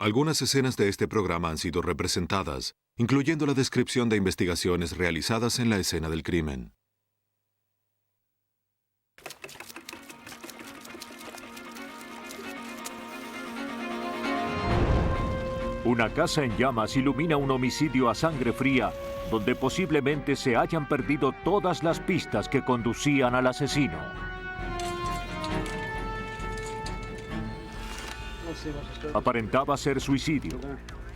Algunas escenas de este programa han sido representadas, incluyendo la descripción de investigaciones realizadas en la escena del crimen. Una casa en llamas ilumina un homicidio a sangre fría, donde posiblemente se hayan perdido todas las pistas que conducían al asesino. Aparentaba ser suicidio.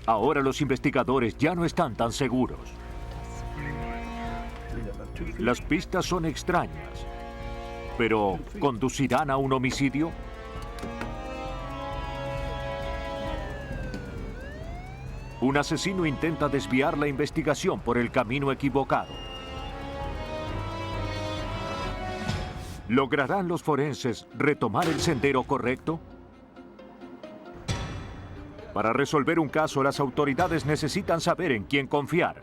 Ahora los investigadores ya no están tan seguros. Las pistas son extrañas, pero ¿conducirán a un homicidio? Un asesino intenta desviar la investigación por el camino equivocado. ¿Lograrán los forenses retomar el sendero correcto? Para resolver un caso, las autoridades necesitan saber en quién confiar.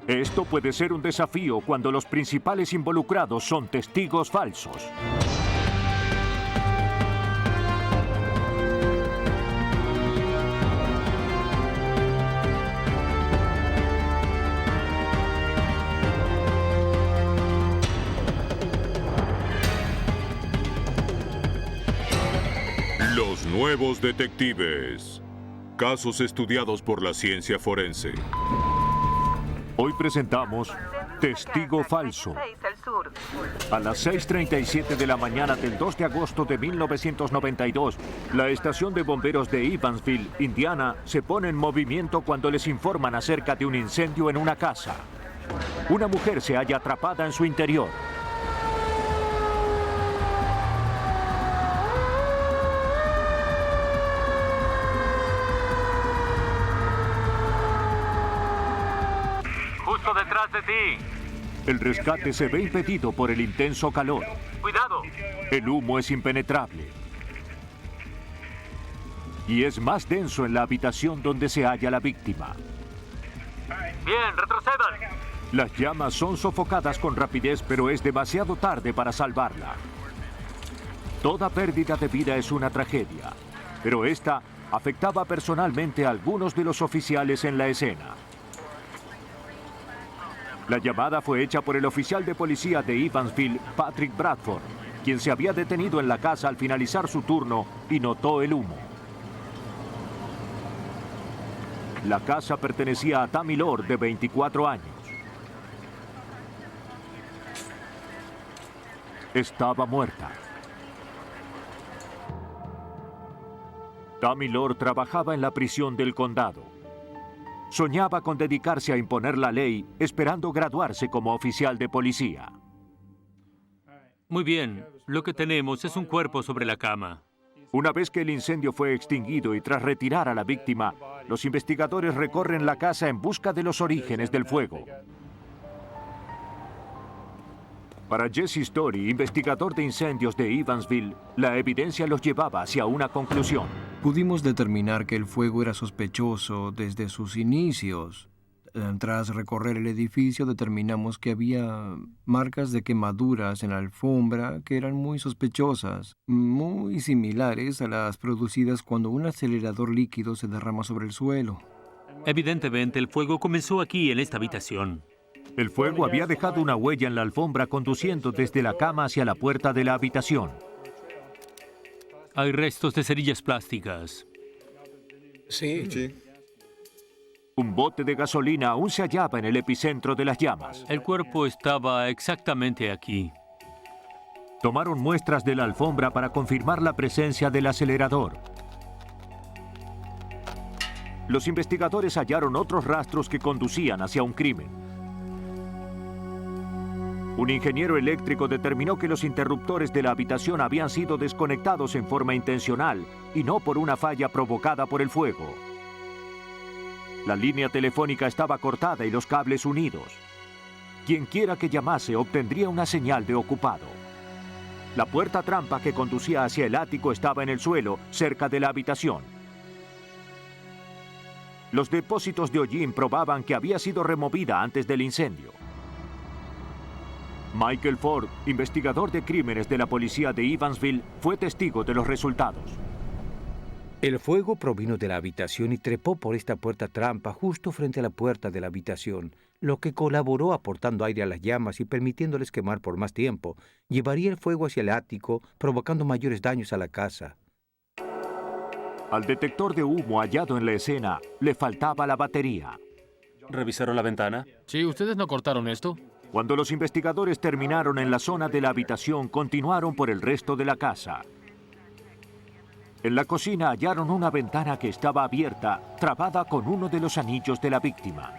Esto puede ser un desafío cuando los principales involucrados son testigos falsos. Los nuevos detectives. Casos estudiados por la ciencia forense. Hoy presentamos Testigo Falso. A las 6:37 de la mañana del 2 de agosto de 1992, la estación de bomberos de Evansville, Indiana, se pone en movimiento cuando les informan acerca de un incendio en una casa. Una mujer se halla atrapada en su interior. Justo detrás de ti. El rescate se ve impedido por el intenso calor. ¡Cuidado! El humo es impenetrable. Y es más denso en la habitación donde se halla la víctima. Bien, retrocedan. Las llamas son sofocadas con rapidez, pero es demasiado tarde para salvarla. Toda pérdida de vida es una tragedia, pero esta afectaba personalmente a algunos de los oficiales en la escena. La llamada fue hecha por el oficial de policía de Evansville, Patrick Bradford, quien se había detenido en la casa al finalizar su turno y notó el humo. La casa pertenecía a Tammy Lord, de 24 años. Estaba muerta. Tammy Lord trabajaba en la prisión del condado. Soñaba con dedicarse a imponer la ley, esperando graduarse como oficial de policía. Muy bien, lo que tenemos es un cuerpo sobre la cama. Una vez que el incendio fue extinguido y tras retirar a la víctima, los investigadores recorren la casa en busca de los orígenes del fuego. Para Jesse Story, investigador de incendios de Evansville, la evidencia los llevaba hacia una conclusión. Pudimos determinar que el fuego era sospechoso desde sus inicios. Tras recorrer el edificio, determinamos que había marcas de quemaduras en la alfombra que eran muy sospechosas, muy similares a las producidas cuando un acelerador líquido se derrama sobre el suelo. Evidentemente, el fuego comenzó aquí, en esta habitación. El fuego había dejado una huella en la alfombra conduciendo desde la cama hacia la puerta de la habitación. Hay restos de cerillas plásticas. Sí. Un bote de gasolina aún se hallaba en el epicentro de las llamas. El cuerpo estaba exactamente aquí. Tomaron muestras de la alfombra para confirmar la presencia del acelerador. Los investigadores hallaron otros rastros que conducían hacia un crimen. Un ingeniero eléctrico determinó que los interruptores de la habitación habían sido desconectados en forma intencional y no por una falla provocada por el fuego. La línea telefónica estaba cortada y los cables unidos. Quienquiera que llamase obtendría una señal de ocupado. La puerta trampa que conducía hacia el ático estaba en el suelo, cerca de la habitación. Los depósitos de hollín probaban que había sido removida antes del incendio. Michael Ford, investigador de crímenes de la policía de Evansville, fue testigo de los resultados. El fuego provino de la habitación y trepó por esta puerta trampa justo frente a la puerta de la habitación, lo que colaboró aportando aire a las llamas y permitiéndoles quemar por más tiempo. Llevaría el fuego hacia el ático, provocando mayores daños a la casa. Al detector de humo hallado en la escena le faltaba la batería. ¿Revisaron la ventana? Sí, ¿ustedes no cortaron esto? Cuando los investigadores terminaron en la zona de la habitación, continuaron por el resto de la casa. En la cocina hallaron una ventana que estaba abierta, trabada con uno de los anillos de la víctima.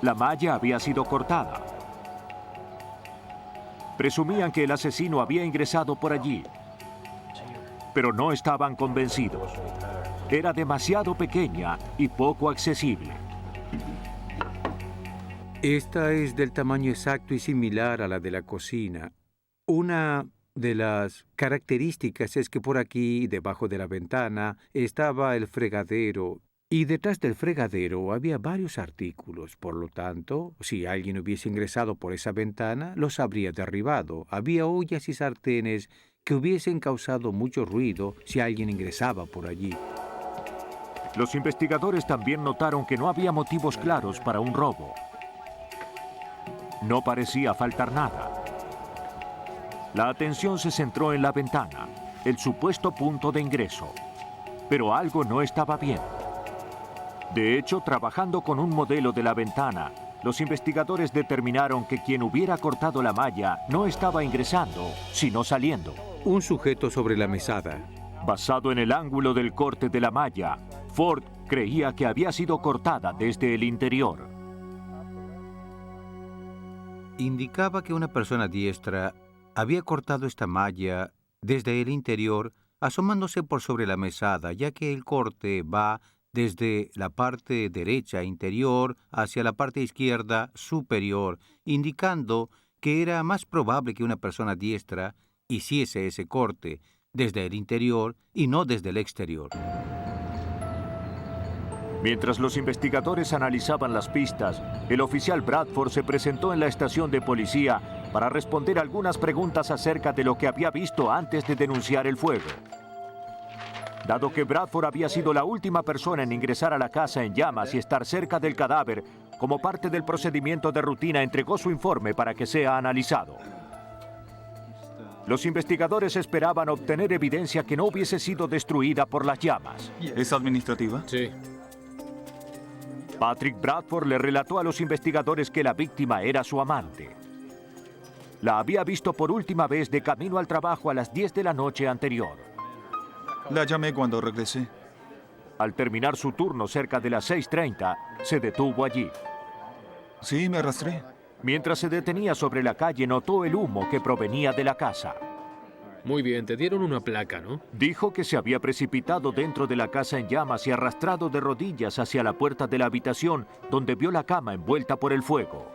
La malla había sido cortada. Presumían que el asesino había ingresado por allí, pero no estaban convencidos. Era demasiado pequeña y poco accesible. Esta es del tamaño exacto y similar a la de la cocina. Una de las características es que por aquí, debajo de la ventana, estaba el fregadero. Y detrás del fregadero había varios artículos. Por lo tanto, si alguien hubiese ingresado por esa ventana, los habría derribado. Había ollas y sartenes que hubiesen causado mucho ruido si alguien ingresaba por allí. Los investigadores también notaron que no había motivos claros para un robo. No parecía faltar nada. La atención se centró en la ventana, el supuesto punto de ingreso. Pero algo no estaba bien. De hecho, trabajando con un modelo de la ventana, los investigadores determinaron que quien hubiera cortado la malla no estaba ingresando, sino saliendo. Un sujeto sobre la mesada. Basado en el ángulo del corte de la malla, Ford creía que había sido cortada desde el interior. Indicaba que una persona diestra había cortado esta malla desde el interior, asomándose por sobre la mesada, ya que el corte va desde la parte derecha interior hacia la parte izquierda superior, indicando que era más probable que una persona diestra hiciese ese corte desde el interior y no desde el exterior. Mientras los investigadores analizaban las pistas, el oficial Bradford se presentó en la estación de policía para responder algunas preguntas acerca de lo que había visto antes de denunciar el fuego. Dado que Bradford había sido la última persona en ingresar a la casa en llamas y estar cerca del cadáver, como parte del procedimiento de rutina entregó su informe para que sea analizado. Los investigadores esperaban obtener evidencia que no hubiese sido destruida por las llamas. ¿Es administrativa? Sí. Patrick Bradford le relató a los investigadores que la víctima era su amante. La había visto por última vez de camino al trabajo a las 10 de la noche anterior. La llamé cuando regresé. Al terminar su turno cerca de las 6:30, se detuvo allí. Sí, me arrastré. Mientras se detenía sobre la calle, notó el humo que provenía de la casa. Muy bien, te dieron una placa, ¿no? Dijo que se había precipitado dentro de la casa en llamas y arrastrado de rodillas hacia la puerta de la habitación, donde vio la cama envuelta por el fuego.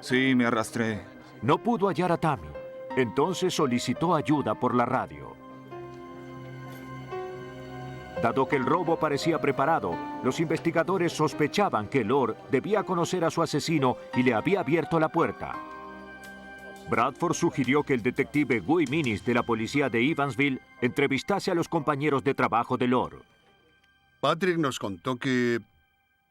Sí, me arrastré. No pudo hallar a Tammy. Entonces solicitó ayuda por la radio. Dado que el robo parecía preparado, los investigadores sospechaban que Lord debía conocer a su asesino y le había abierto la puerta. Bradford sugirió que el detective Guy Minnis de la policía de Evansville entrevistase a los compañeros de trabajo de Lord. Patrick nos contó que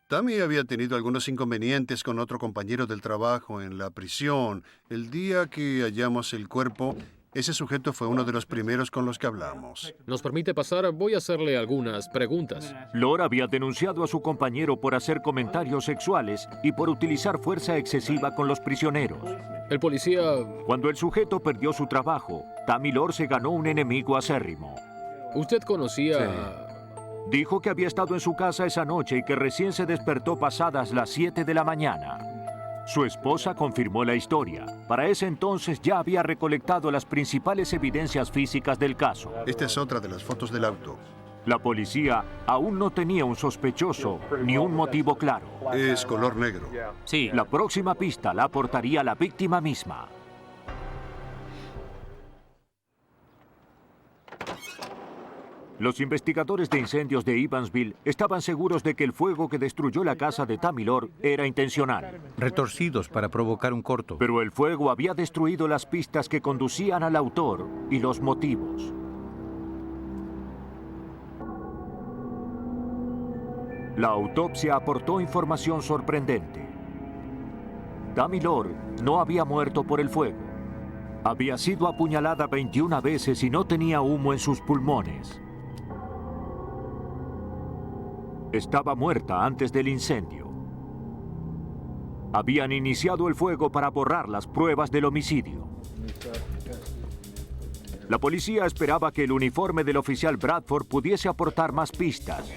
Tammy había tenido algunos inconvenientes con otro compañero del trabajo en la prisión. El día que hallamos el cuerpo, ese sujeto fue uno de los primeros con los que hablamos. ¿Nos permite pasar? Voy a hacerle algunas preguntas. Lord había denunciado a su compañero por hacer comentarios sexuales y por utilizar fuerza excesiva con los prisioneros. El policía... Cuando el sujeto perdió su trabajo, Tammy Lord se ganó un enemigo acérrimo. ¿Usted conocía...? Sí. Dijo que había estado en su casa esa noche y que recién se despertó pasadas las 7 de la mañana. Su esposa confirmó la historia. Para ese entonces ya había recolectado las principales evidencias físicas del caso. Esta es otra de las fotos del auto. La policía aún no tenía un sospechoso ni un motivo claro. Es color negro. Sí. La próxima pista la aportaría la víctima misma. Los investigadores de incendios de Evansville estaban seguros de que el fuego que destruyó la casa de Tammy Lord era intencional. Retorcidos para provocar un corto. Pero el fuego había destruido las pistas que conducían al autor y los motivos. La autopsia aportó información sorprendente. Tammy Lord no había muerto por el fuego. Había sido apuñalada 21 veces y no tenía humo en sus pulmones. Estaba muerta antes del incendio. Habían iniciado el fuego para borrar las pruebas del homicidio. La policía esperaba que el uniforme del oficial Bradford pudiese aportar más pistas.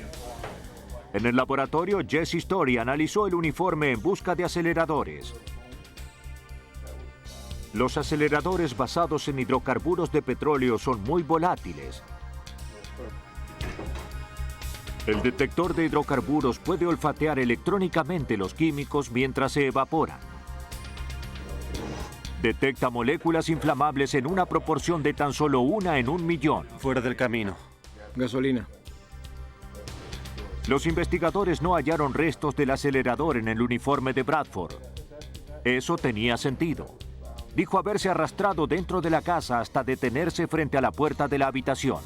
En el laboratorio, Jesse Story analizó el uniforme en busca de aceleradores. Los aceleradores basados en hidrocarburos de petróleo son muy volátiles. El detector de hidrocarburos puede olfatear electrónicamente los químicos mientras se evaporan. Detecta moléculas inflamables en una proporción de tan solo 1 en 1.000.000. Fuera del camino. Gasolina. Los investigadores no hallaron restos del acelerador en el uniforme de Bradford. Eso tenía sentido. Dijo haberse arrastrado dentro de la casa hasta detenerse frente a la puerta de la habitación.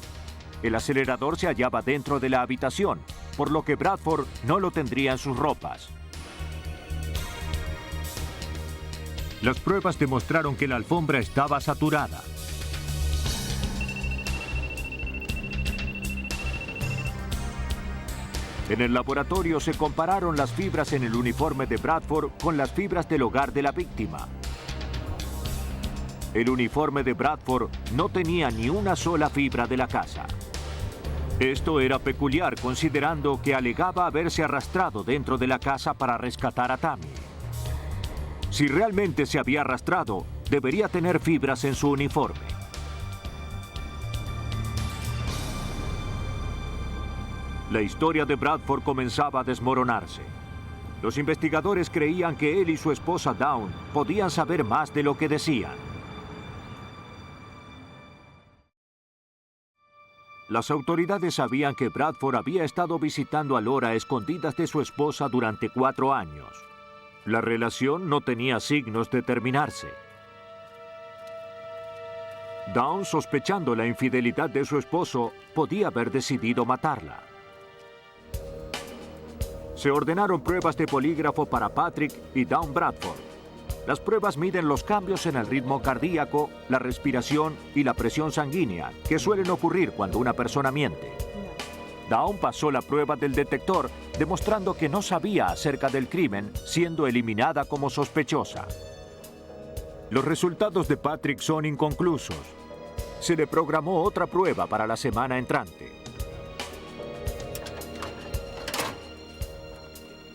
El acelerador se hallaba dentro de la habitación, por lo que Bradford no lo tendría en sus ropas. Las pruebas demostraron que la alfombra estaba saturada. En el laboratorio se compararon las fibras en el uniforme de Bradford con las fibras del hogar de la víctima. El uniforme de Bradford no tenía ni una sola fibra de la casa. Esto era peculiar considerando que alegaba haberse arrastrado dentro de la casa para rescatar a Tammy. Si realmente se había arrastrado, debería tener fibras en su uniforme. La historia de Bradford comenzaba a desmoronarse. Los investigadores creían que él y su esposa Dawn podían saber más de lo que decían. Las autoridades sabían que Bradford había estado visitando a Laura a escondidas de su esposa durante 4 años. La relación no tenía signos de terminarse. Dawn, sospechando la infidelidad de su esposo, podía haber decidido matarla. Se ordenaron pruebas de polígrafo para Patrick y Dawn Bradford. Las pruebas miden los cambios en el ritmo cardíaco, la respiración y la presión sanguínea, que suelen ocurrir cuando una persona miente. Dawn pasó la prueba del detector, demostrando que no sabía acerca del crimen, siendo eliminada como sospechosa. Los resultados de Patrick son inconclusos. Se le programó otra prueba para la semana entrante.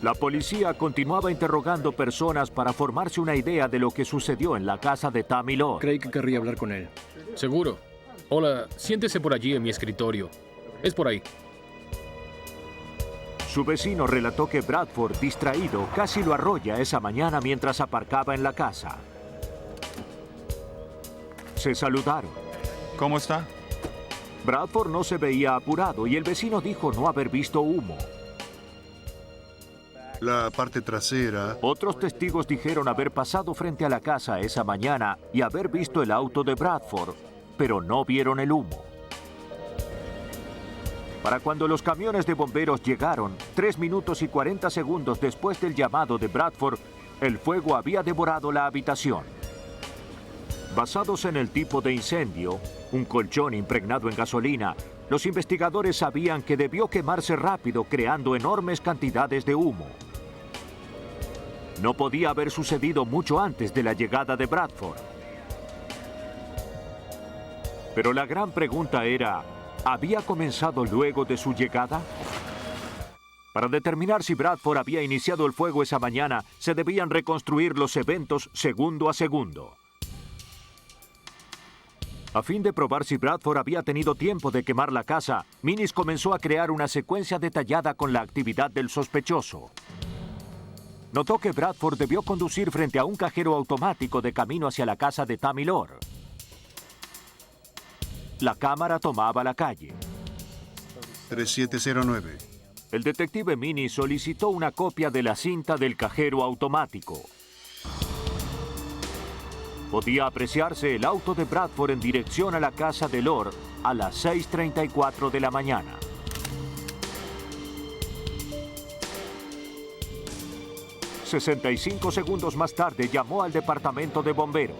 La policía continuaba interrogando personas para formarse una idea de lo que sucedió en la casa de Tammy Lord. Creí que querría hablar con él. Seguro. Hola, siéntese por allí en mi escritorio. Es por ahí. Su vecino relató que Bradford, distraído, casi lo arrolla esa mañana mientras aparcaba en la casa. Se saludaron. ¿Cómo está? Bradford no se veía apurado y el vecino dijo no haber visto humo. La parte trasera. Otros testigos dijeron haber pasado frente a la casa esa mañana y haber visto el auto de Bradford, pero no vieron el humo. Para cuando los camiones de bomberos llegaron, 3 minutos y 40 segundos después del llamado de Bradford, el fuego había devorado la habitación. Basados en el tipo de incendio, un colchón impregnado en gasolina, los investigadores sabían que debió quemarse rápido creando enormes cantidades de humo. No podía haber sucedido mucho antes de la llegada de Bradford. Pero la gran pregunta era, ¿había comenzado luego de su llegada? Para determinar si Bradford había iniciado el fuego esa mañana, se debían reconstruir los eventos segundo a segundo. A fin de probar si Bradford había tenido tiempo de quemar la casa, Minnis comenzó a crear una secuencia detallada con la actividad del sospechoso. Notó que Bradford debió conducir frente a un cajero automático de camino hacia la casa de Tammy Lord. La cámara tomaba la calle. 3709. El detective Mini solicitó una copia de la cinta del cajero automático. Podía apreciarse el auto de Bradford en dirección a la casa de Lord a las 6:34 de la mañana. «65 segundos más tarde llamó al departamento de bomberos.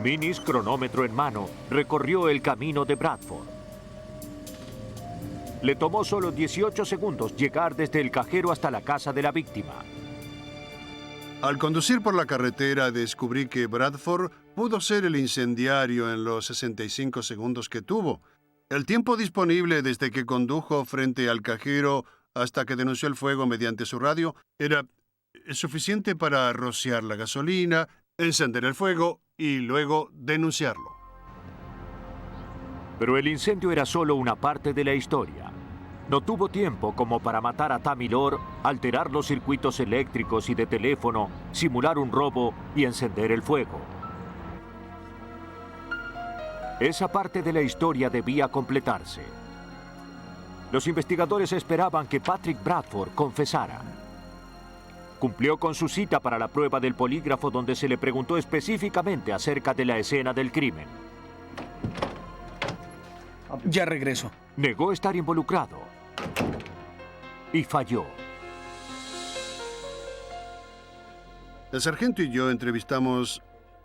Minis, cronómetro en mano, recorrió el camino de Bradford. Le tomó solo 18 segundos llegar desde el cajero hasta la casa de la víctima. Al conducir por la carretera descubrí que Bradford pudo ser el incendiario en los 65 segundos que tuvo. El tiempo disponible desde que condujo frente al cajero hasta que denunció el fuego mediante su radio era suficiente para rociar la gasolina, encender el fuego y luego denunciarlo. Pero el incendio era solo una parte de la historia. No tuvo tiempo como para matar a Tammy Lord, alterar los circuitos eléctricos y de teléfono, simular un robo y encender el fuego. Esa parte de la historia debía completarse. Los investigadores esperaban que Patrick Bradford confesara. Cumplió con su cita para la prueba del polígrafo donde se le preguntó específicamente acerca de la escena del crimen. Ya regreso. Negó estar involucrado y falló. El sargento y yo entrevistamos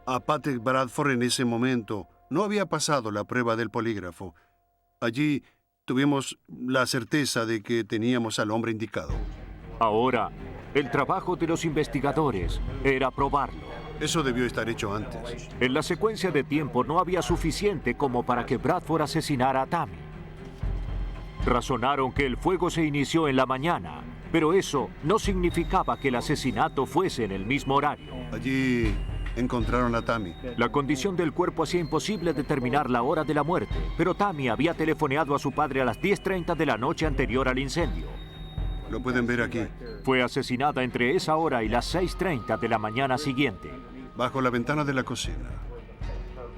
a Patrick Bradford en ese momento. No había pasado la prueba del polígrafo. Allí tuvimos la certeza de que teníamos al hombre indicado. Ahora, el trabajo de los investigadores era probarlo. Eso debió estar hecho antes. En la secuencia de tiempo no había suficiente como para que Bradford asesinara a Tammy. Razonaron que el fuego se inició en la mañana, pero eso no significaba que el asesinato fuese en el mismo horario. Allí encontraron a Tammy. La condición del cuerpo hacía imposible determinar la hora de la muerte, pero Tammy había telefoneado a su padre a las 10:30 de la noche anterior al incendio. Lo pueden ver aquí. Fue asesinada entre esa hora y las 6:30 de la mañana siguiente. Bajo la ventana de la cocina.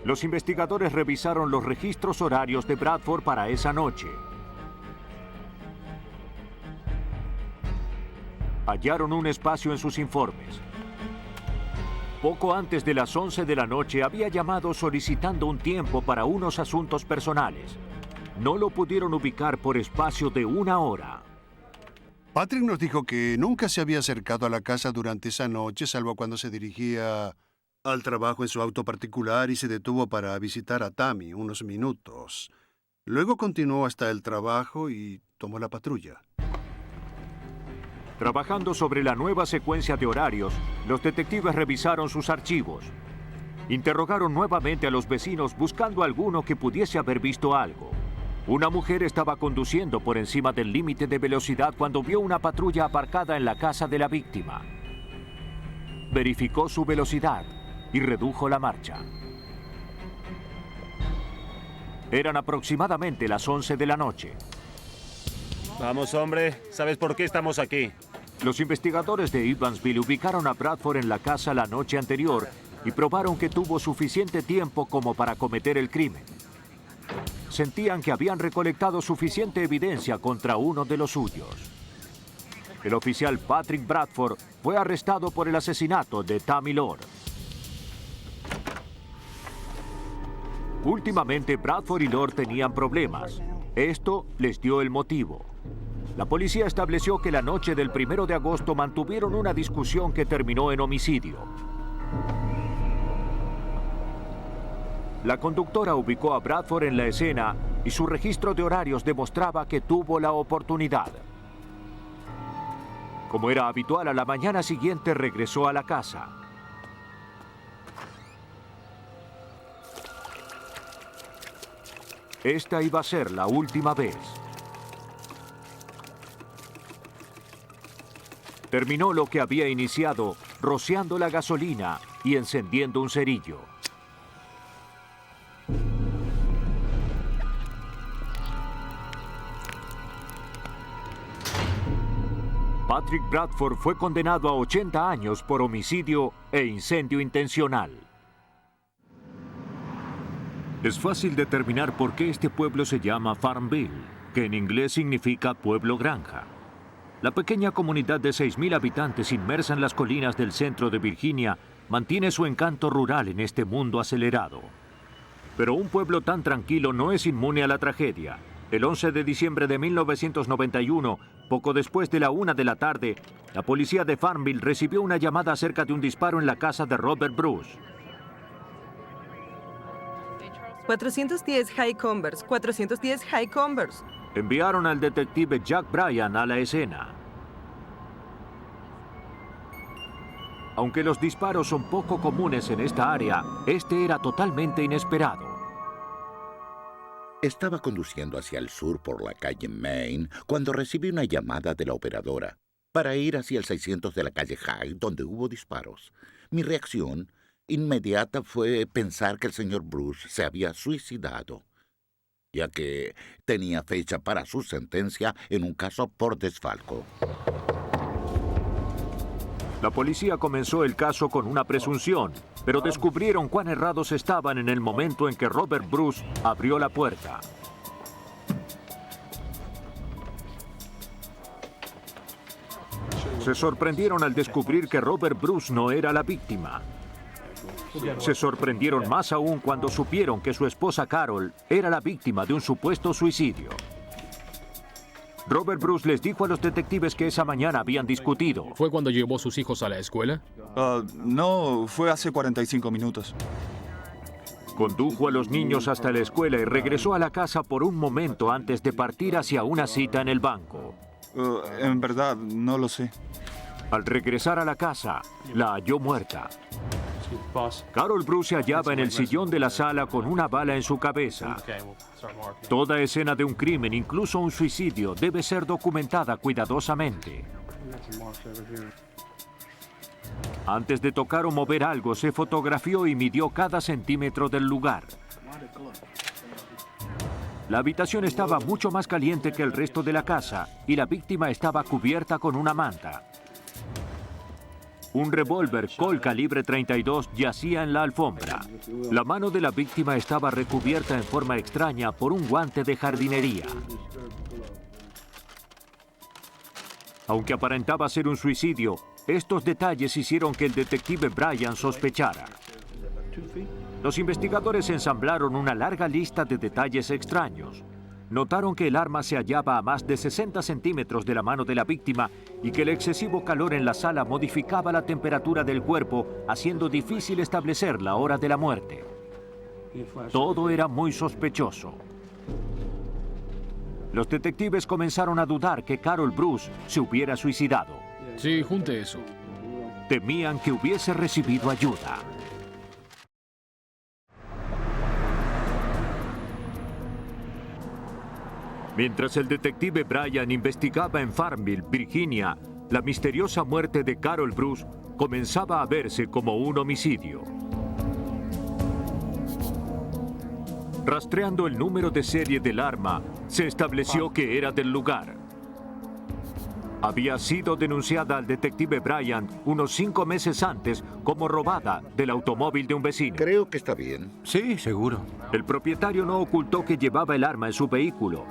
Los investigadores revisaron los registros horarios de Bradford para esa noche. Hallaron un espacio en sus informes. Poco antes de las 11 de la noche había llamado solicitando un tiempo para unos asuntos personales. No lo pudieron ubicar por espacio de 1 hora. Patrick nos dijo que nunca se había acercado a la casa durante esa noche, salvo cuando se dirigía al trabajo en su auto particular y se detuvo para visitar a Tammy unos minutos. Luego continuó hasta el trabajo y tomó la patrulla. Trabajando sobre la nueva secuencia de horarios, los detectives revisaron sus archivos. Interrogaron nuevamente a los vecinos buscando a alguno que pudiese haber visto algo. Una mujer estaba conduciendo por encima del límite de velocidad cuando vio una patrulla aparcada en la casa de la víctima. Verificó su velocidad y redujo la marcha. Eran aproximadamente las 11 de la noche. Vamos, hombre. ¿Sabes por qué estamos aquí? Los investigadores de Evansville ubicaron a Bradford en la casa la noche anterior y probaron que tuvo suficiente tiempo como para cometer el crimen. Sentían que habían recolectado suficiente evidencia contra uno de los suyos. El oficial Patrick Bradford fue arrestado por el asesinato de Tammy Lord. Últimamente, Bradford y Lord tenían problemas. Esto les dio el motivo. La policía estableció que la noche del 1 de agosto mantuvieron una discusión que terminó en homicidio. La conductora ubicó a Bradford en la escena y su registro de horarios demostraba que tuvo la oportunidad. Como era habitual, a la mañana siguiente regresó a la casa. Esta iba a ser la última vez. Terminó lo que había iniciado, rociando la gasolina y encendiendo un cerillo. Patrick Bradford fue condenado a 80 años por homicidio e incendio intencional. Es fácil determinar por qué este pueblo se llama Farmville, que en inglés significa pueblo granja. La pequeña comunidad de 6.000 habitantes inmersa en las colinas del centro de Virginia mantiene su encanto rural en este mundo acelerado. Pero un pueblo tan tranquilo no es inmune a la tragedia. El 11 de diciembre de 1991, poco después de la 1 de la tarde, la policía de Farmville recibió una llamada acerca de un disparo en la casa de Robert Bruce. 410 High Converse, 410 High Converse. Enviaron al detective Jack Bryan a la escena. Aunque los disparos son poco comunes en esta área, este era totalmente inesperado. Estaba conduciendo hacia el sur por la calle Main cuando recibí una llamada de la operadora para ir hacia el 600 de la calle High, donde hubo disparos. Mi reacción inmediata fue pensar que el señor Bruce se había suicidado, ya que tenía fecha para su sentencia en un caso por desfalco. La policía comenzó el caso con una presunción, pero descubrieron cuán errados estaban en el momento en que Robert Bruce abrió la puerta. Se sorprendieron al descubrir que Robert Bruce no era la víctima. Se sorprendieron más aún cuando supieron que su esposa Carol era la víctima de un supuesto suicidio. Robert Bruce les dijo a los detectives que esa mañana habían discutido. ¿Fue cuando llevó a sus hijos a la escuela? No, fue hace 45 minutos. Condujo a los niños hasta la escuela y regresó a la casa por un momento antes de partir hacia una cita en el banco. En verdad, no lo sé. Al regresar a la casa, la halló muerta. Carol Bruce se hallaba en el sillón de la sala con una bala en su cabeza. Toda escena de un crimen, incluso un suicidio, debe ser documentada cuidadosamente. Antes de tocar o mover algo, se fotografió y midió cada centímetro del lugar. La habitación estaba mucho más caliente que el resto de la casa y la víctima estaba cubierta con una manta. Un revólver Colt calibre 32 yacía en la alfombra. La mano de la víctima estaba recubierta en forma extraña por un guante de jardinería. Aunque aparentaba ser un suicidio, estos detalles hicieron que el detective Bryan sospechara. Los investigadores ensamblaron una larga lista de detalles extraños. Notaron que el arma se hallaba a más de 60 centímetros de la mano de la víctima y que el excesivo calor en la sala modificaba la temperatura del cuerpo, haciendo difícil establecer la hora de la muerte. Todo era muy sospechoso. Los detectives comenzaron a dudar que Carol Bruce se hubiera suicidado. Sí, junte eso. Temían que hubiese recibido ayuda. Mientras el detective Bryan investigaba en Farmville, Virginia, la misteriosa muerte de Carol Bruce comenzaba a verse como un homicidio. Rastreando el número de serie del arma, se estableció que era del lugar. Había sido denunciada al detective Bryan unos 5 meses antes como robada del automóvil de un vecino. Creo que está bien. Sí, seguro. El propietario no ocultó que llevaba el arma en su vehículo,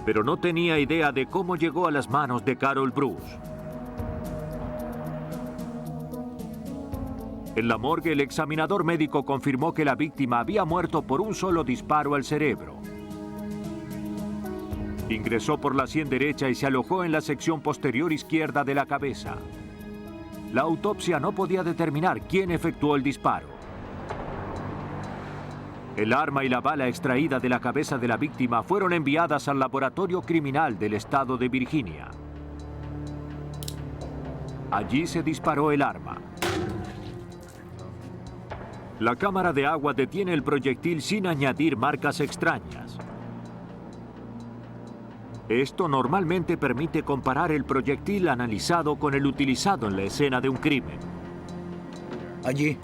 pero no tenía idea de cómo llegó a las manos de Carol Bruce. En la morgue, el examinador médico confirmó que la víctima había muerto por un solo disparo al cerebro. Ingresó por la sien derecha y se alojó en la sección posterior izquierda de la cabeza. La autopsia no podía determinar quién efectuó el disparo. El arma y la bala extraída de la cabeza de la víctima fueron enviadas al laboratorio criminal del estado de Virginia. Allí se disparó el arma. La cámara de agua detiene el proyectil sin añadir marcas extrañas. Esto normalmente permite comparar el proyectil analizado con el utilizado en la escena de un crimen. Allí.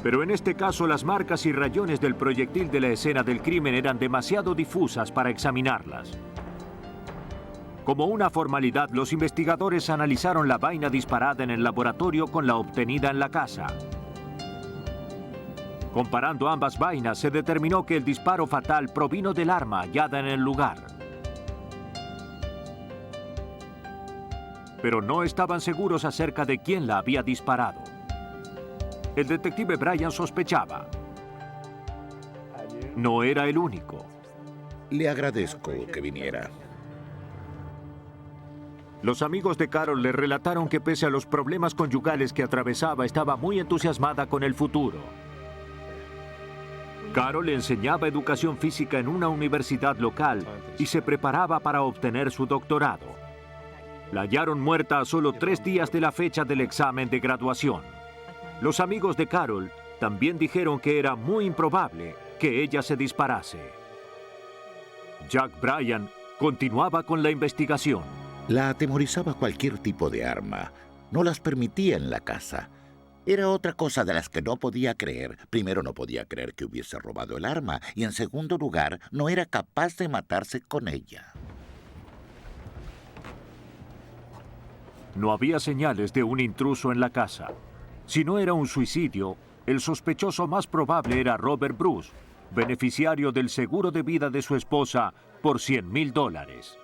Pero en este caso las marcas y rayones del proyectil de la escena del crimen eran demasiado difusas para examinarlas. Como una formalidad, los investigadores analizaron la vaina disparada en el laboratorio con la obtenida en la casa. Comparando ambas vainas, se determinó que el disparo fatal provino del arma hallada en el lugar. Pero no estaban seguros acerca de quién la había disparado. El detective Bryan sospechaba. No era el único. Le agradezco que viniera. Los amigos de Carol le relataron que pese a los problemas conyugales que atravesaba, estaba muy entusiasmada con el futuro. Carol enseñaba educación física en una universidad local y se preparaba para obtener su doctorado. La hallaron muerta a solo 3 días de la fecha del examen de graduación. Los amigos de Carol también dijeron que era muy improbable que ella se disparase. Jack Bryan continuaba con la investigación. La atemorizaba cualquier tipo de arma. No las permitía en la casa. Era otra cosa de las que no podía creer. Primero, no podía creer que hubiese robado el arma. Y en segundo lugar, no era capaz de matarse con ella. No había señales de un intruso en la casa. Si no era un suicidio, el sospechoso más probable era Robert Bruce, beneficiario del seguro de vida de su esposa por $100,000.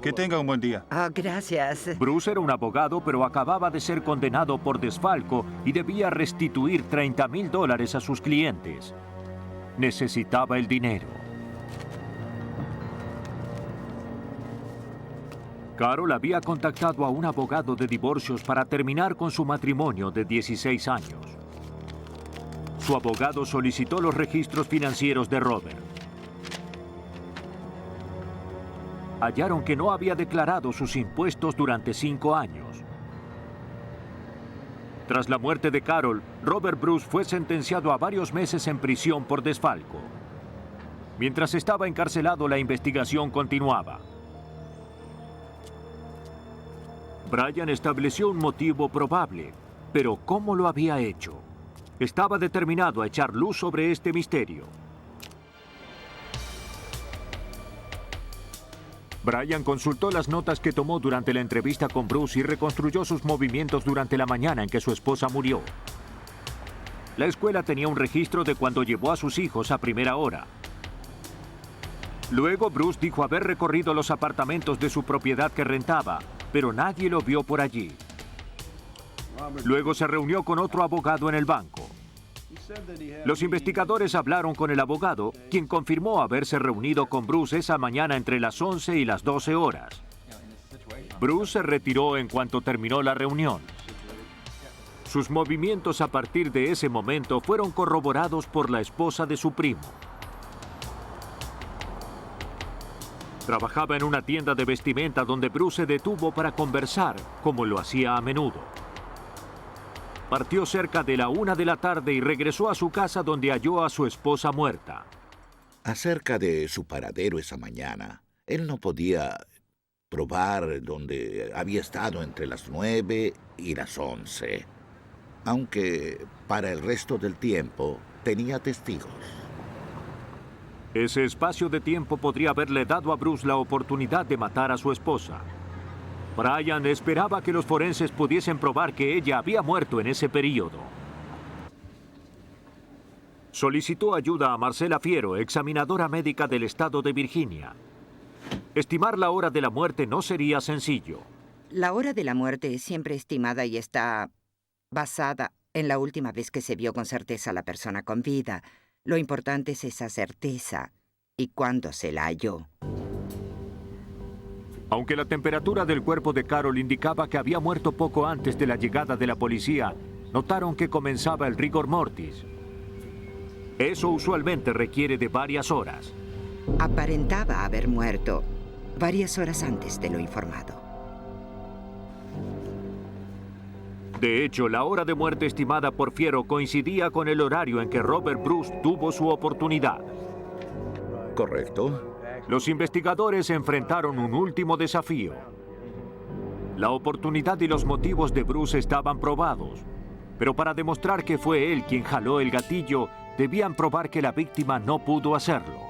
Que tenga un buen día. Gracias. Bruce era un abogado, pero acababa de ser condenado por desfalco y debía restituir $30,000 a sus clientes. Necesitaba el dinero. Carol había contactado a un abogado de divorcios para terminar con su matrimonio de 16 años. Su abogado solicitó los registros financieros de Robert. Hallaron que no había declarado sus impuestos durante 5 años. Tras la muerte de Carol, Robert Bruce fue sentenciado a varios meses en prisión por desfalco. Mientras estaba encarcelado, la investigación continuaba. Bryan estableció un motivo probable, pero ¿cómo lo había hecho? Estaba determinado a echar luz sobre este misterio. Bryan consultó las notas que tomó durante la entrevista con Bruce y reconstruyó sus movimientos durante la mañana en que su esposa murió. La escuela tenía un registro de cuando llevó a sus hijos a primera hora. Luego Bruce dijo haber recorrido los apartamentos de su propiedad que rentaba, pero nadie lo vio por allí. Luego se reunió con otro abogado en el banco. Los investigadores hablaron con el abogado, quien confirmó haberse reunido con Bruce esa mañana entre las 11 y las 12 horas. Bruce se retiró en cuanto terminó la reunión. Sus movimientos a partir de ese momento fueron corroborados por la esposa de su primo. Trabajaba en una tienda de vestimenta donde Bruce se detuvo para conversar, como lo hacía a menudo. Partió cerca de la 1 de la tarde y regresó a su casa donde halló a su esposa muerta. Acerca de su paradero esa mañana, él no podía probar dónde había estado entre las 9 y las 11, aunque para el resto del tiempo tenía testigos. Ese espacio de tiempo podría haberle dado a Bruce la oportunidad de matar a su esposa. Bryan esperaba que los forenses pudiesen probar que ella había muerto en ese período. Solicitó ayuda a Marcela Fiero, examinadora médica del estado de Virginia. Estimar la hora de la muerte no sería sencillo. La hora de la muerte es siempre estimada y está basada en la última vez que se vio con certeza a la persona con vida. Lo importante es esa certeza y cuándo se la halló. Aunque la temperatura del cuerpo de Carol indicaba que había muerto poco antes de la llegada de la policía, notaron que comenzaba el rigor mortis. Eso usualmente requiere de varias horas. Aparentaba haber muerto varias horas antes de lo informado. De hecho, la hora de muerte estimada por Fiero coincidía con el horario en que Robert Bruce tuvo su oportunidad. Correcto. Los investigadores enfrentaron un último desafío. La oportunidad y los motivos de Bruce estaban probados, pero para demostrar que fue él quien jaló el gatillo, debían probar que la víctima no pudo hacerlo.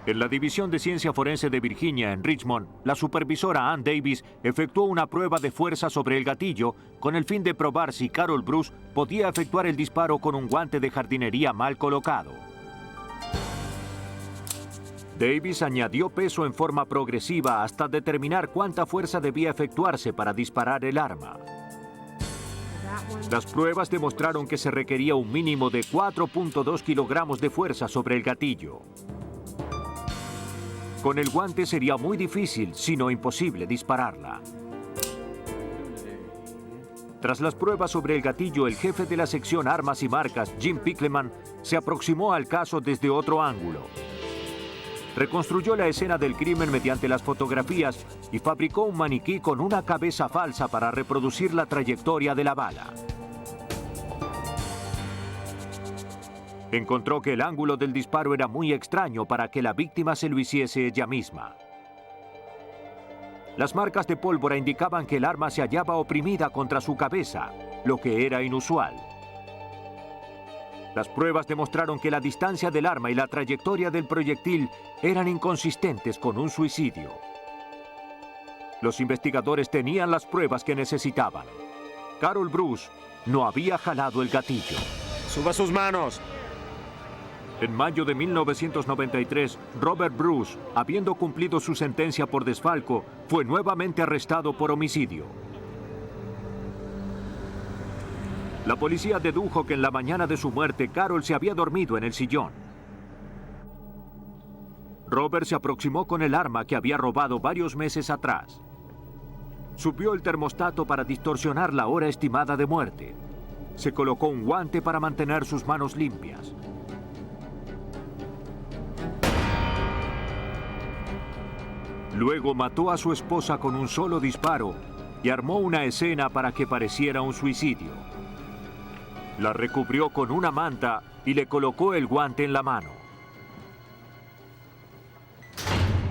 En la División de Ciencia Forense de Virginia, en Richmond, la supervisora Ann Davis efectuó una prueba de fuerza sobre el gatillo con el fin de probar si Carol Bruce podía efectuar el disparo con un guante de jardinería mal colocado. Davis añadió peso en forma progresiva hasta determinar cuánta fuerza debía efectuarse para disparar el arma. Las pruebas demostraron que se requería un mínimo de 4.2 kilogramos de fuerza sobre el gatillo. Con el guante sería muy difícil, si no imposible, dispararla. Tras las pruebas sobre el gatillo, el jefe de la sección Armas y Marcas, Jim Pickleman, se aproximó al caso desde otro ángulo. Reconstruyó la escena del crimen mediante las fotografías y fabricó un maniquí con una cabeza falsa para reproducir la trayectoria de la bala. Encontró que el ángulo del disparo era muy extraño para que la víctima se lo hiciese ella misma. Las marcas de pólvora indicaban que el arma se hallaba oprimida contra su cabeza, lo que era inusual. Las pruebas demostraron que la distancia del arma y la trayectoria del proyectil eran inconsistentes con un suicidio. Los investigadores tenían las pruebas que necesitaban. Carol Bruce no había jalado el gatillo. ¡Suba sus manos! En mayo de 1993, Robert Bruce, habiendo cumplido su sentencia por desfalco, fue nuevamente arrestado por homicidio. La policía dedujo que en la mañana de su muerte, Carol se había dormido en el sillón. Robert se aproximó con el arma que había robado varios meses atrás. Subió el termostato para distorsionar la hora estimada de muerte. Se colocó un guante para mantener sus manos limpias. Luego mató a su esposa con un solo disparo y armó una escena para que pareciera un suicidio. La recubrió con una manta y le colocó el guante en la mano.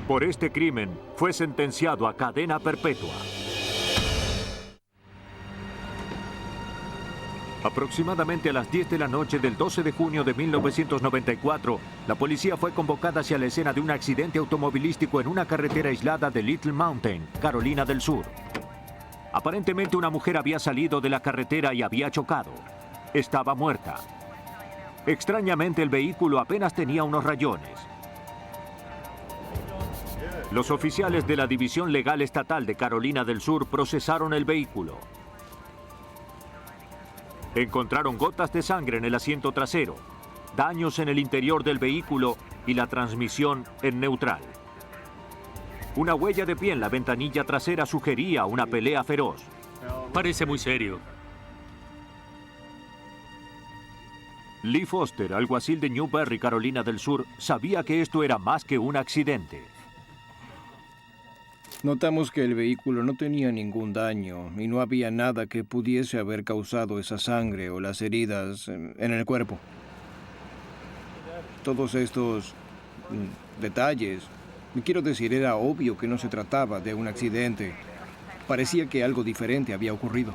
Por este crimen, fue sentenciado a cadena perpetua. Aproximadamente a las 10 de la noche del 12 de junio de 1994, la policía fue convocada hacia la escena de un accidente automovilístico en una carretera aislada de Little Mountain, Carolina del Sur. Aparentemente una mujer había salido de la carretera y había chocado. Estaba muerta. Extrañamente, el vehículo apenas tenía unos rayones. Los oficiales de la División Legal Estatal de Carolina del Sur procesaron el vehículo. Encontraron gotas de sangre en el asiento trasero, daños en el interior del vehículo y la transmisión en neutral. Una huella de pie en la ventanilla trasera sugería una pelea feroz. Parece muy serio. Lee Foster, alguacil de Newberry, Carolina del Sur, sabía que esto era más que un accidente. Notamos que el vehículo no tenía ningún daño y no había nada que pudiese haber causado esa sangre o las heridas en el cuerpo. Todos estos detalles, quiero decir, era obvio que no se trataba de un accidente. Parecía que algo diferente había ocurrido.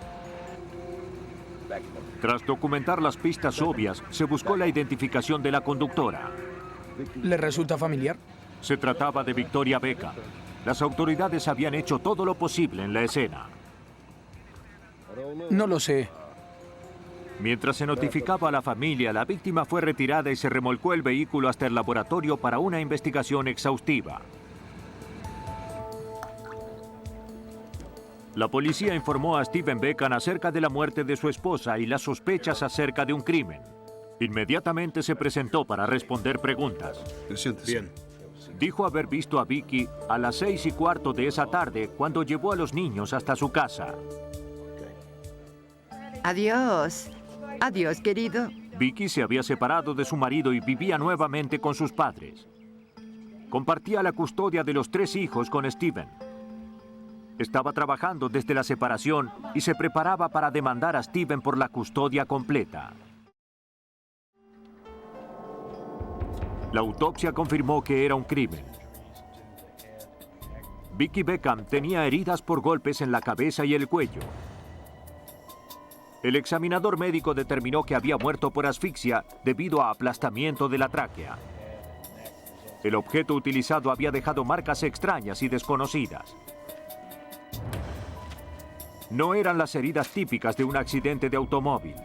Tras documentar las pistas obvias, se buscó la identificación de la conductora. ¿Le resulta familiar? Se trataba de Victoria Beckham. Las autoridades habían hecho todo lo posible en la escena. No lo sé. Mientras se notificaba a la familia, la víctima fue retirada y se remolcó el vehículo hasta el laboratorio para una investigación exhaustiva. La policía informó a Stephen Beckham acerca de la muerte de su esposa y las sospechas acerca de un crimen. Inmediatamente se presentó para responder preguntas. Bien. Dijo haber visto a Vicky a las 6:15 de esa tarde cuando llevó a los niños hasta su casa. Adiós. Adiós, querido. Vicky se había separado de su marido y vivía nuevamente con sus padres. Compartía la custodia de los 3 hijos con Stephen. Estaba trabajando desde la separación y se preparaba para demandar a Stephen por la custodia completa. La autopsia confirmó que era un crimen. Vicky Beckham tenía heridas por golpes en la cabeza y el cuello. El examinador médico determinó que había muerto por asfixia debido a aplastamiento de la tráquea. El objeto utilizado había dejado marcas extrañas y desconocidas. No eran las heridas típicas de un accidente de automóvil.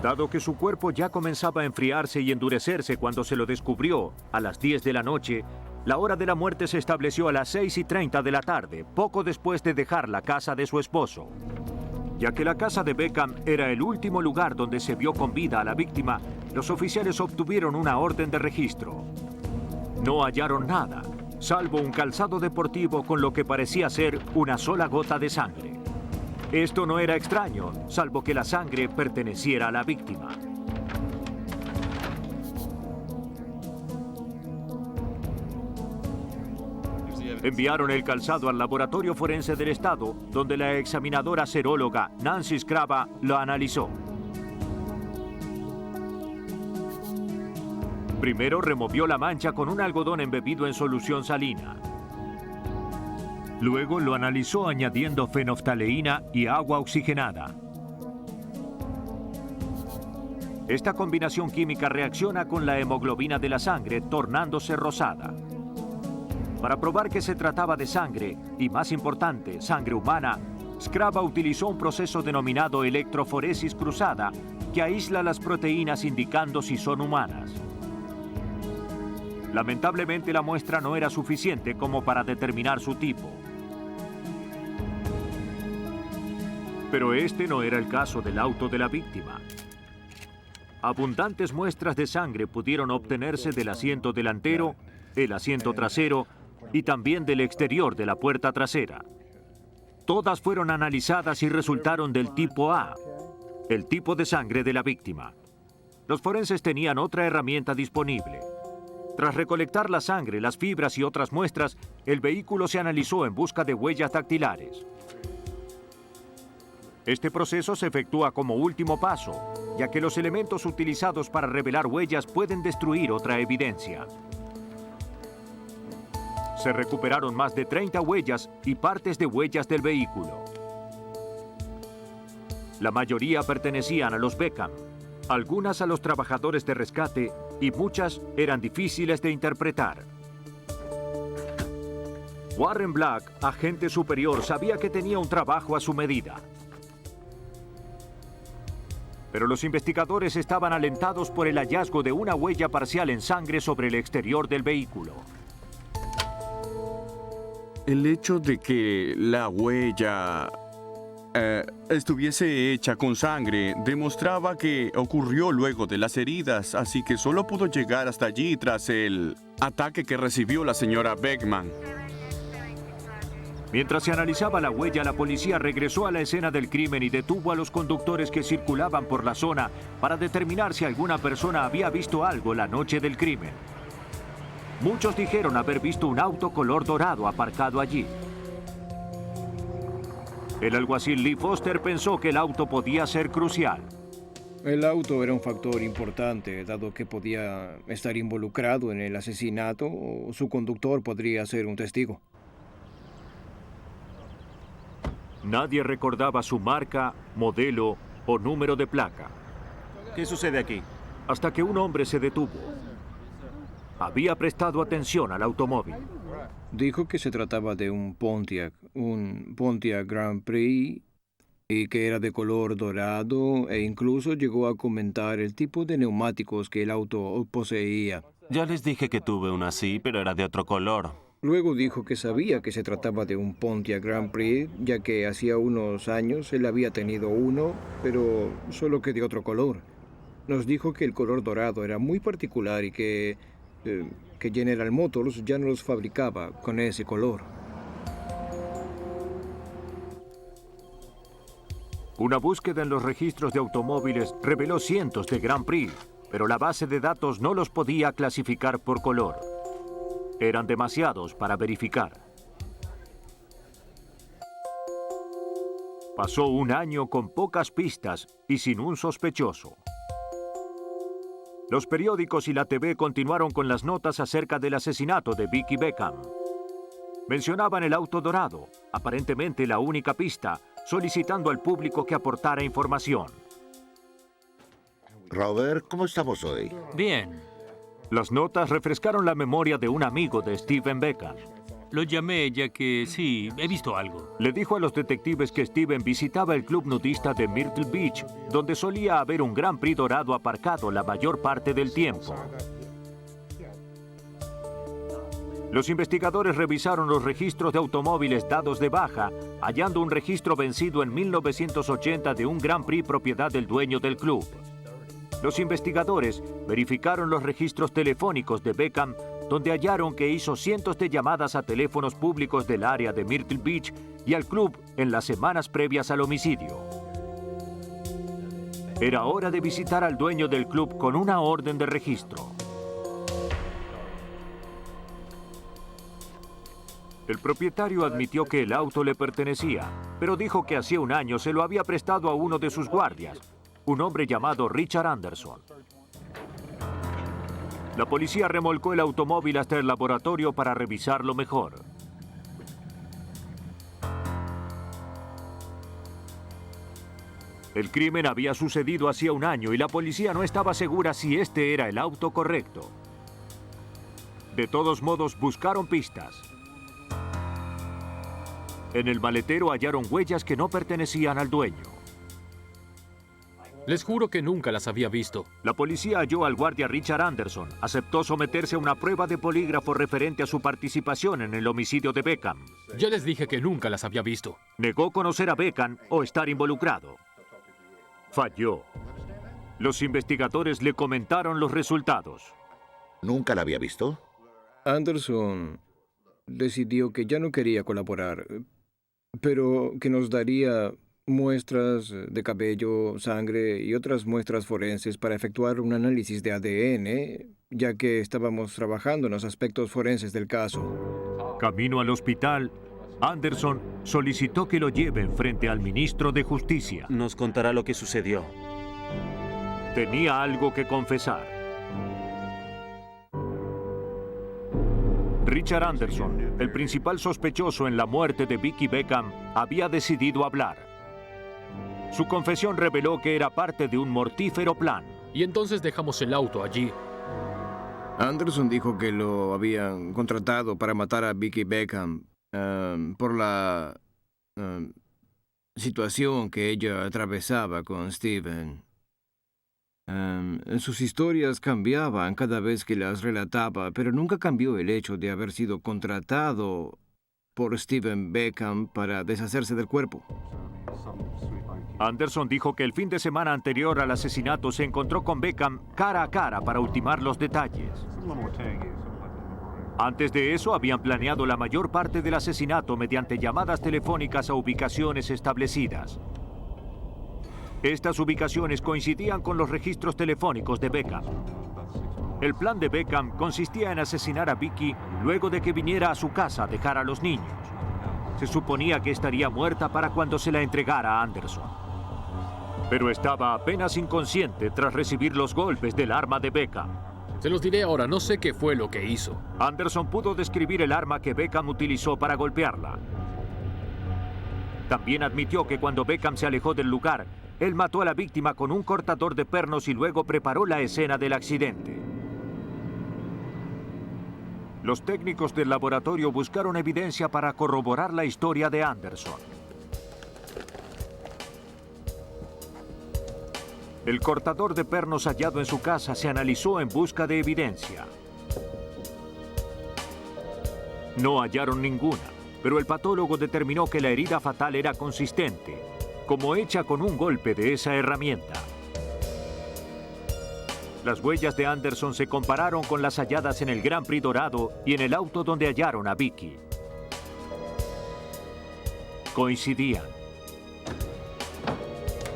Dado que su cuerpo ya comenzaba a enfriarse y endurecerse cuando se lo descubrió a las 10 de la noche, la hora de la muerte se estableció a las 6:30 de la tarde, poco después de dejar la casa de su esposo. Ya que la casa de Beckham era el último lugar donde se vio con vida a la víctima, los oficiales obtuvieron una orden de registro. No hallaron nada, salvo un calzado deportivo con lo que parecía ser una sola gota de sangre. Esto no era extraño, salvo que la sangre perteneciera a la víctima. Enviaron el calzado al laboratorio forense del estado, donde la examinadora seróloga Nancy Scraba lo analizó. Primero removió la mancha con un algodón embebido en solución salina. Luego lo analizó añadiendo fenoftaleína y agua oxigenada. Esta combinación química reacciona con la hemoglobina de la sangre, tornándose rosada. Para probar que se trataba de sangre, y más importante, sangre humana, Scraba utilizó un proceso denominado electroforesis cruzada, que aísla las proteínas indicando si son humanas. Lamentablemente, la muestra no era suficiente como para determinar su tipo. Pero este no era el caso del auto de la víctima. Abundantes muestras de sangre pudieron obtenerse del asiento delantero, el asiento trasero y también del exterior de la puerta trasera. Todas fueron analizadas y resultaron del tipo A, el tipo de sangre de la víctima. Los forenses tenían otra herramienta disponible. Tras recolectar la sangre, las fibras y otras muestras, el vehículo se analizó en busca de huellas dactilares. Este proceso se efectúa como último paso, ya que los elementos utilizados para revelar huellas pueden destruir otra evidencia. Se recuperaron más de 30 huellas y partes de huellas del vehículo. La mayoría pertenecían a los Beckham, algunas a los trabajadores de rescate y muchas eran difíciles de interpretar. Warren Black, agente superior, sabía que tenía un trabajo a su medida. Pero los investigadores estaban alentados por el hallazgo de una huella parcial en sangre sobre el exterior del vehículo. El hecho de que la huella estuviese hecha con sangre demostraba que ocurrió luego de las heridas, así que solo pudo llegar hasta allí tras el ataque que recibió la señora Beckman. Mientras se analizaba la huella, la policía regresó a la escena del crimen y detuvo a los conductores que circulaban por la zona para determinar si alguna persona había visto algo la noche del crimen. Muchos dijeron haber visto un auto color dorado aparcado allí. El alguacil Lee Foster pensó que el auto podía ser crucial. El auto era un factor importante, dado que podía estar involucrado en el asesinato o su conductor podría ser un testigo. Nadie recordaba su marca, modelo o número de placa. ¿Qué sucede aquí? Hasta que un hombre se detuvo. Había prestado atención al automóvil. Dijo que se trataba de un Pontiac Grand Prix, y que era de color dorado, e incluso llegó a comentar el tipo de neumáticos que el auto poseía. Ya les dije que tuve uno así, pero era de otro color. Luego dijo que sabía que se trataba de un Pontiac Grand Prix, ya que hacía unos años él había tenido uno, pero solo que de otro color. Nos dijo que el color dorado era muy particular y que General Motors ya no los fabricaba con ese color. Una búsqueda en los registros de automóviles reveló cientos de Grand Prix, pero la base de datos no los podía clasificar por color. Eran demasiados para verificar. Pasó un año con pocas pistas y sin un sospechoso. Los periódicos y la TV continuaron con las notas acerca del asesinato de Vicki Beckham. Mencionaban el auto dorado, aparentemente la única pista, solicitando al público que aportara información. Robert, ¿cómo estamos hoy? Bien. Las notas refrescaron la memoria de un amigo de Steven Beckham. Lo llamé ya que sí, he visto algo. Le dijo a los detectives que Steven visitaba el club nudista de Myrtle Beach, donde solía haber un Grand Prix dorado aparcado la mayor parte del tiempo. Los investigadores revisaron los registros de automóviles dados de baja, hallando un registro vencido en 1980 de un Grand Prix propiedad del dueño del club. Los investigadores verificaron los registros telefónicos de Beckham, donde hallaron que hizo cientos de llamadas a teléfonos públicos del área de Myrtle Beach y al club en las semanas previas al homicidio. Era hora de visitar al dueño del club con una orden de registro. El propietario admitió que el auto le pertenecía, pero dijo que hacía un año se lo había prestado a uno de sus guardias, un hombre llamado Richard Anderson. La policía remolcó el automóvil hasta el laboratorio para revisarlo mejor. El crimen había sucedido hacía un año y la policía no estaba segura si este era el auto correcto. De todos modos, buscaron pistas. En el maletero hallaron huellas que no pertenecían al dueño. Les juro que nunca las había visto. La policía halló al guardia Richard Anderson. Aceptó someterse a una prueba de polígrafo referente a su participación en el homicidio de Beckham. Ya les dije que nunca las había visto. Negó conocer a Beckham o estar involucrado. Falló. Los investigadores le comentaron los resultados. ¿Nunca la había visto? Anderson decidió que ya no quería colaborar, pero que nos daría muestras de cabello, sangre y otras muestras forenses para efectuar un análisis de ADN, ya que estábamos trabajando en los aspectos forenses del caso. Camino al hospital, Anderson solicitó que lo lleven frente al ministro de Justicia. Nos contará lo que sucedió. Tenía algo que confesar. Richard Anderson, el principal sospechoso en la muerte de Vicki Beckham, había decidido hablar. Su confesión reveló que era parte de un mortífero plan. Y entonces dejamos el auto allí. Anderson dijo que lo habían contratado para matar a Vicki Beckham por la situación que ella atravesaba con Steven. Sus historias cambiaban cada vez que las relataba, pero nunca cambió el hecho de haber sido contratado por Steven Beckham para deshacerse del cuerpo. Anderson dijo que el fin de semana anterior al asesinato se encontró con Beckham cara a cara para ultimar los detalles. Antes de eso habían planeado la mayor parte del asesinato mediante llamadas telefónicas a ubicaciones establecidas. Estas ubicaciones coincidían con los registros telefónicos de Beckham. El plan de Beckham consistía en asesinar a Vicki luego de que viniera a su casa a dejar a los niños. Se suponía que estaría muerta para cuando se la entregara a Anderson. Pero estaba apenas inconsciente tras recibir los golpes del arma de Beckham. Se los diré ahora, no sé qué fue lo que hizo. Anderson pudo describir el arma que Beckham utilizó para golpearla. También admitió que cuando Beckham se alejó del lugar, él mató a la víctima con un cortador de pernos y luego preparó la escena del accidente. Los técnicos del laboratorio buscaron evidencia para corroborar la historia de Anderson. El cortador de pernos hallado en su casa se analizó en busca de evidencia. No hallaron ninguna, pero el patólogo determinó que la herida fatal era consistente, como hecha con un golpe de esa herramienta. Las huellas de Anderson se compararon con las halladas en el Grand Prix dorado y en el auto donde hallaron a Vicki. Coincidían.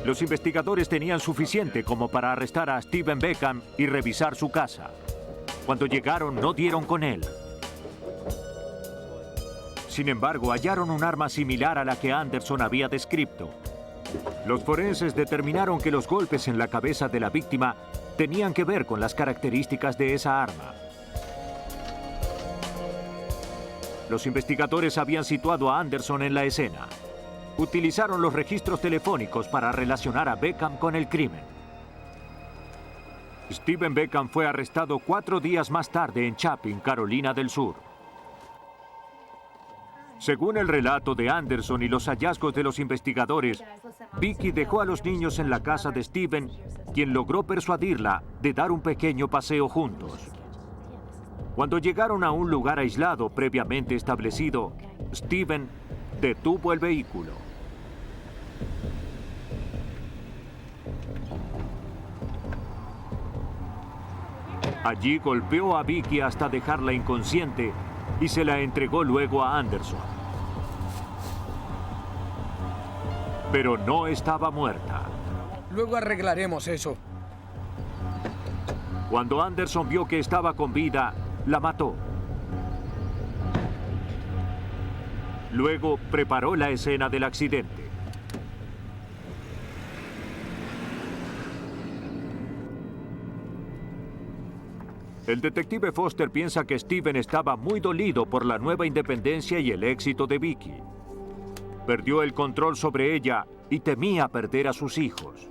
Los investigadores tenían suficiente como para arrestar a Steven Beckham y revisar su casa. Cuando llegaron, no dieron con él. Sin embargo, hallaron un arma similar a la que Anderson había descrito. Los forenses determinaron que los golpes en la cabeza de la víctima tenían que ver con las características de esa arma. Los investigadores habían situado a Anderson en la escena. Utilizaron los registros telefónicos para relacionar a Beckham con el crimen. Stephen Beckham fue arrestado 4 días más tarde en Chapin, Carolina del Sur. Según el relato de Anderson y los hallazgos de los investigadores, Vicky dejó a los niños en la casa de Stephen, quien logró persuadirla de dar un pequeño paseo juntos. Cuando llegaron a un lugar aislado previamente establecido, Stephen detuvo el vehículo. Allí golpeó a Vicky hasta dejarla inconsciente y se la entregó luego a Anderson. Pero no estaba muerta. Luego arreglaremos eso. Cuando Anderson vio que estaba con vida, la mató. Luego preparó la escena del accidente. El detective Foster piensa que Stephen estaba muy dolido por la nueva independencia y el éxito de Vicky. Perdió el control sobre ella y temía perder a sus hijos.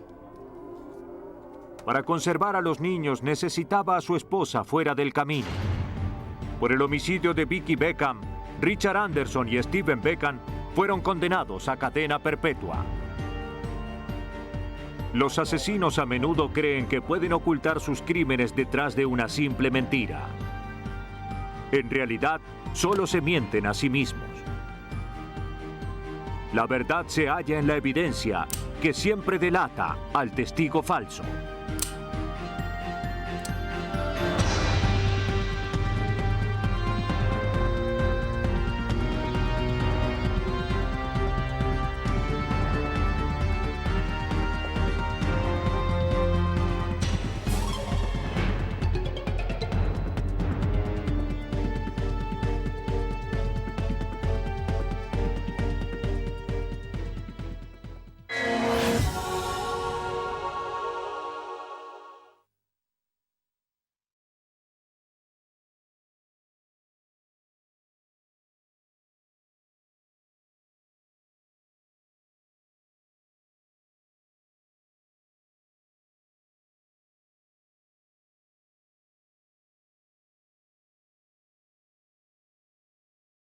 Para conservar a los niños necesitaba a su esposa fuera del camino. Por el homicidio de Vicky Beckham, Richard Anderson y Stephen Beckham fueron condenados a cadena perpetua. Los asesinos a menudo creen que pueden ocultar sus crímenes detrás de una simple mentira. En realidad, solo se mienten a sí mismos. La verdad se halla en la evidencia, que siempre delata al testigo falso.